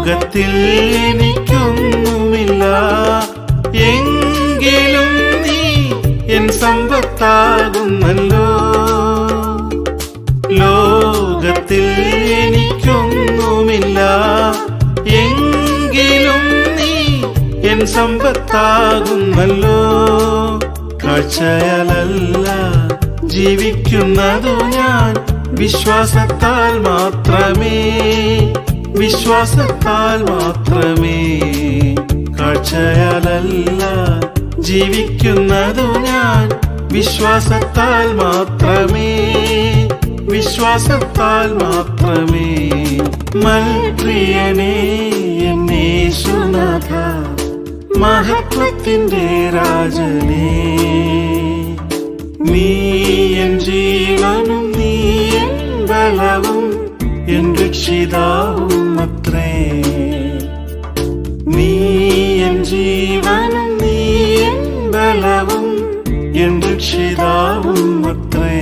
ലോകത്തിൽ എനിക്കൊന്നുമില്ല, എങ്കിലും നീ എൻ സമ്പത്താകുന്നല്ലോ. ലോകത്തിൽ എനിക്കൊന്നുമില്ല, എങ്കിലും നീ എൻ സമ്പത്താകുന്നല്ലോ. കാഴ്ചയാലല്ല ജീവിക്കുന്നതു ഞാൻ, വിശ്വാസത്താൽ മാത്രമേ, വിശ്വാസത്താൽ മാത്രമേ. കാഴ്ചയാലല്ല ജീവിക്കുന്നതു ഞാൻ, വിശ്വാസത്താൽ മാത്രമേ, വിശ്വാസത്താൽ മാത്രമേ. മൽപ്രിയനേ യേശുനാഥ, മഹത്വത്തിന്റെ രാജനേ, നീ എൻ ജീവനും നീ എൻ ബലവും എൻ രക്ഷിതാവും അത്രേ. നീ എൻ ജീവനും നീ എൻ ബലവും എൻ രക്ഷിതാവും അത്രേ.